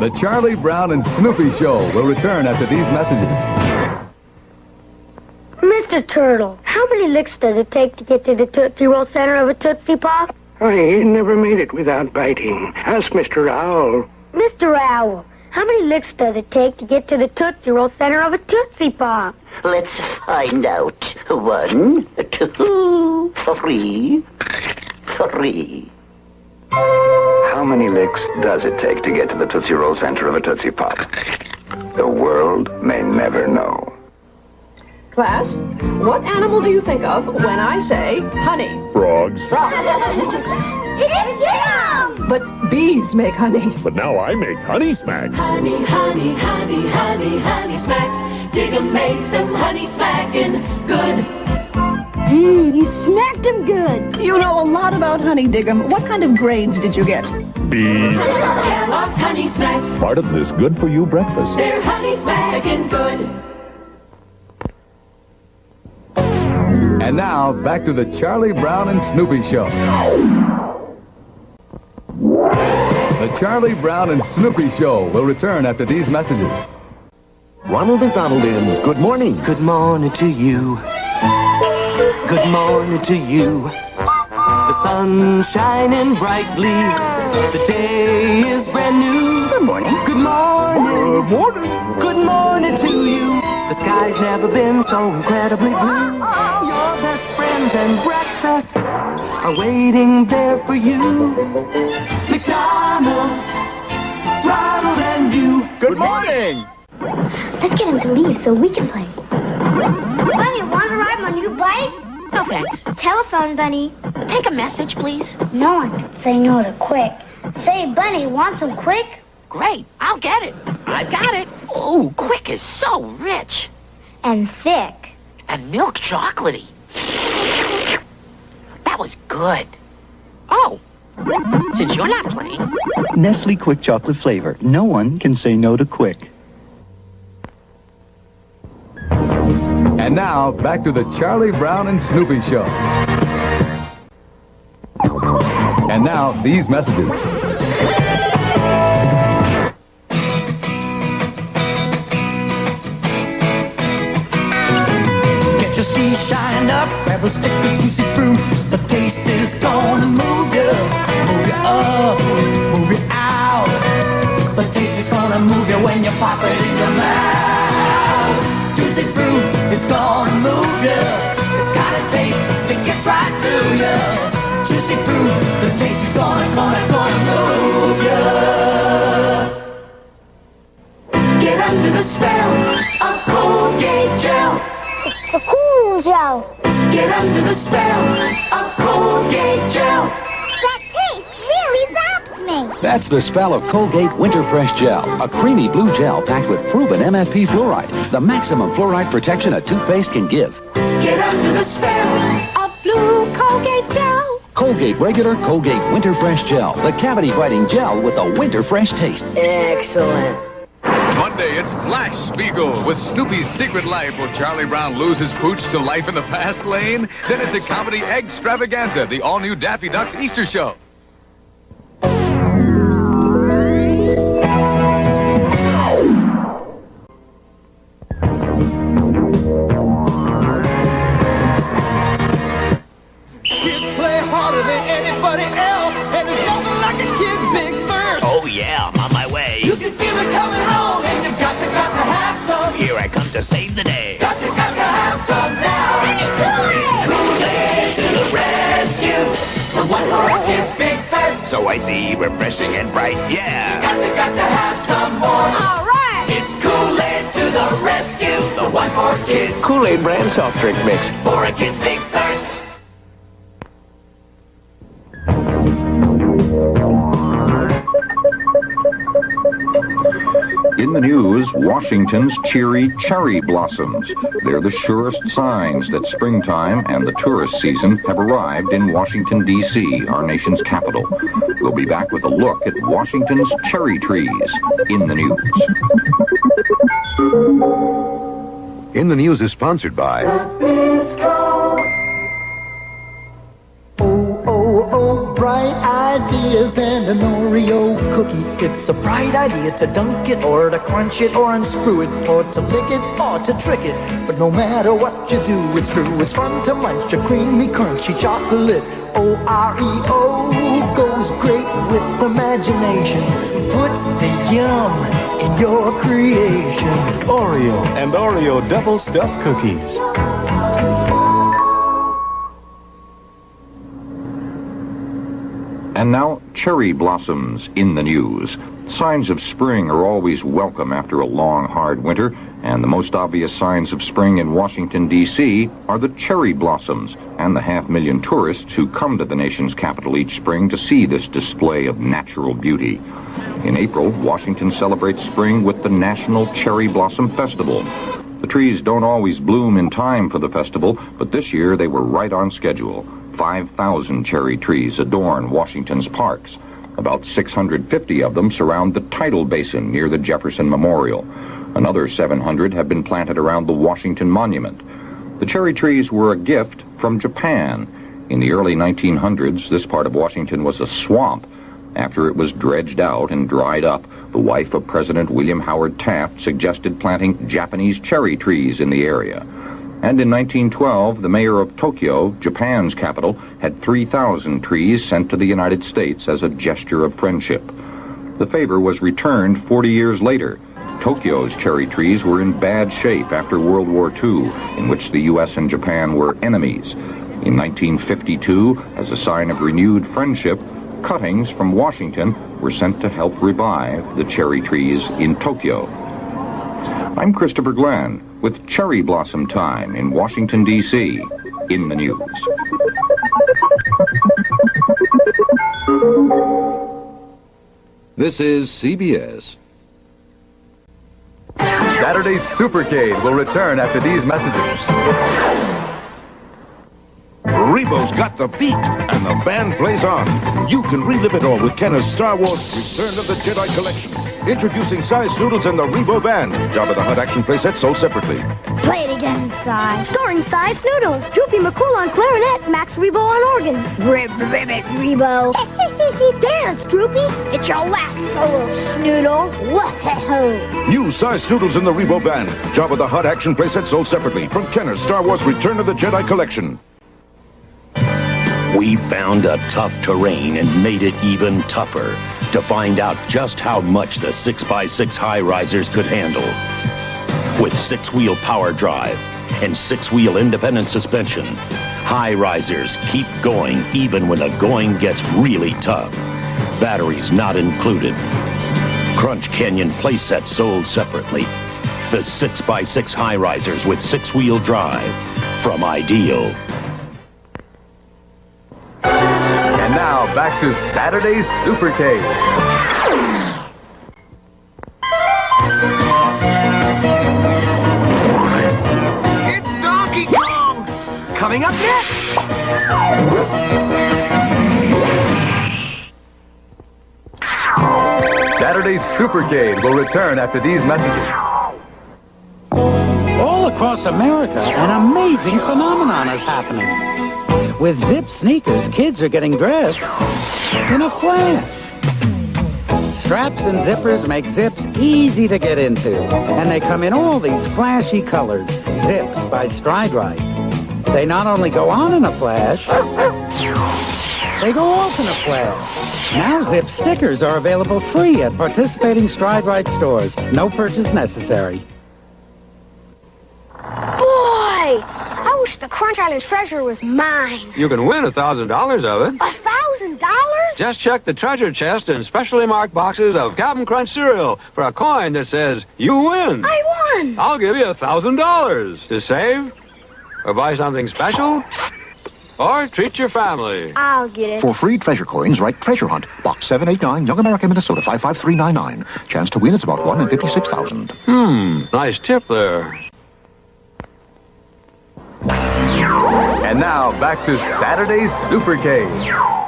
The Charlie Brown and Snoopy Show will return after these messages. Mr. Turtle, how many licks does it take to get to the Tootsie Roll center of a Tootsie Pop? I never made it without biting. Ask Mr. Owl. Mr. Owl, how many licks does it take to get to the Tootsie Roll center of a Tootsie Pop? Let's find out. 1, 2, 3. How many licks does it take to get to the Tootsie Roll center of a Tootsie Pop? The world may never know. Class, what animal do you think of when I say honey? Frogs. Frogs. It's Jim! But bees make honey. But now I make honey smacks. Honey, honey, honey, honey, honey smacks. Dig 'em makes them honey smacking good. You smacked him good. You know a lot about Honey Diggum. What kind of grades did you get? Bees. Kellogg's Honey Smacks. Part of this good-for-you breakfast. They're honey smacking good. And now, back to the Charlie Brown and Snoopy Show. The Charlie Brown and Snoopy Show will return after these messages. Ronald McDonald in Good Morning. Good morning to you. Good morning to you. The sun's shining brightly. The day is brand new. Good morning. Good morning. Good morning. Good morning to you. The sky's never been so incredibly blue. Your best friends and breakfast are waiting there for you. McDonald's, Ronald and you. Good morning. Let's get him to leave so we can play. Bunny, want to ride my new bike? No, thanks. Telephone, Bunny. Take a message, please. No one can say no to Quick. Say, Bunny, want some Quick? Great. I'll get it. I've got it. Oh, Quick is so rich. And thick. And milk chocolatey. That was good. Oh, since you're not playing. Nestle Quick Chocolate Flavor. No one can say no to Quick. And now, back to the Charlie Brown and Snoopy Show. And now, these messages. Get your sea shined up, grab a stick of juicy fruit. The taste is gonna move you up, move you out. The taste is gonna move you when you pop it in your mouth. Juicy fruit, it's gonna move you. It's got a taste that gets right to you. Juicy fruit, the taste is gonna move you. Get under the spell of Colgate Gel. It's the cool gel. Get under the spell of Colgate Gel. That taste really zaps me. That's the spell of Colgate Winter Fresh Gel, a creamy blue gel packed with proven MFP fluoride, the maximum fluoride protection a toothpaste can give. Get under the spell A blue Colgate gel. Colgate Regular, Colgate Winter Fresh Gel, the cavity-fighting gel with a winter fresh taste. Excellent. Monday, it's Flash Spiegel with Snoopy's Secret Life, where Charlie Brown loses pooch to life in the fast lane. Then it's a comedy extravaganza, the all-new Daffy Duck's Easter Show. Kids play harder than anybody else, and there's nothing like a kid's big burst. Oh, yeah, I'm on my way. You can feel it coming on, and you got to have some. Here I come to save the day. Got to have some now. Kool-Aid to the rescue. The one for a kid's big thirst. So I see, refreshing and bright, yeah. Got to have some more. All right. It's Kool-Aid to the rescue. The one for kids. Kool-Aid brand soft drink mix. For a kid's big thirst. In the news, Washington's cheery cherry blossoms. They're the surest signs that springtime and the tourist season have arrived in Washington, D.C., our nation's capital. We'll be back with a look at Washington's cherry trees in the news. In the News is sponsored by... Oh, bright ideas and an Oreo cookie. cookie. It's a bright idea to dunk it, or to crunch it, or unscrew it, or to lick it, or to trick it. But no matter what you do, it's true. It's fun to munch a creamy, crunchy chocolate. Oreo goes great with imagination. Puts the yum in your creation. Oreo and Oreo double stuffed cookies. And now, cherry blossoms in the news. Signs of spring are always welcome after a long, hard winter, and the most obvious signs of spring in Washington, D.C. are the cherry blossoms and the 500,000 tourists who come to the nation's capital each spring to see this display of natural beauty. In April, Washington celebrates spring with the National Cherry Blossom Festival. The trees don't always bloom in time for the festival, but this year they were right on schedule. 5,000 cherry trees adorn Washington's parks. About 650 of them surround the tidal basin near the Jefferson Memorial. Another 700 have been planted around the Washington Monument. The cherry trees were a gift from Japan. In the early 1900s, this part of Washington was a swamp. After it was dredged out and dried up, the wife of President William Howard Taft suggested planting Japanese cherry trees in the area. And in 1912, the mayor of Tokyo, Japan's capital, had 3,000 trees sent to the United States as a gesture of friendship. The favor was returned 40 years later. Tokyo's cherry trees were in bad shape after World War II, in which the U.S. and Japan were enemies. In 1952, as a sign of renewed friendship, cuttings from Washington were sent to help revive the cherry trees in Tokyo. I'm Christopher Glenn with Cherry Blossom Time in Washington, D.C. in the news. This is CBS. Saturday's Supercade will return after these messages. Rebo's got the beat, and the band plays on. You can relive it all with Kenner's Star Wars Return of the Jedi Collection. Introducing Cy Snoodles and the Rebo Band. Jabba the Hutt action playset sold separately. Play it again, Cy. Starring Cy Snoodles, Droopy McCool on clarinet, Max Rebo on organ. Ribbit, Rebo. Dance, Droopy. It's your last solo, Snoodles. Whoa. New Cy Snoodles and the Rebo Band. Jabba the Hutt action playset sold separately from Kenner's Star Wars Return of the Jedi Collection. We found a tough terrain and made it even tougher to find out just how much the 6x6 high risers could handle. With 6-wheel power drive and 6-wheel independent suspension, high risers keep going even when the going gets really tough. Batteries not included. Crunch Canyon playsets sold separately. The 6x6 high risers with 6-wheel drive from Ideal. And now, back to Saturday's Supercade. It's Donkey Kong! Coming up next! Saturday's Supercade will return after these messages. All across America, an amazing phenomenon is happening. With Zip sneakers, kids are getting dressed in a flash. Straps and zippers make Zips easy to get into, and they come in all these flashy colors. Zips by Stride Rite. They not only go on in a flash, they go off in a flash. Now Zip stickers are available free at participating Stride Rite stores. No purchase necessary. Boy! I wish the Crunch Island treasure was mine. You can win $1,000 of it. $1,000? Just check the treasure chest and specially marked boxes of Captain Crunch cereal for a coin that says you win. I won. I'll give you $1,000 to save, or buy something special, or treat your family. I'll get it. For free treasure coins, write Treasure Hunt, Box 789, Young America, Minnesota, 55399. Chance to win is about 1 in 56,000. Nice tip there. And now, back to Saturday's Supercade.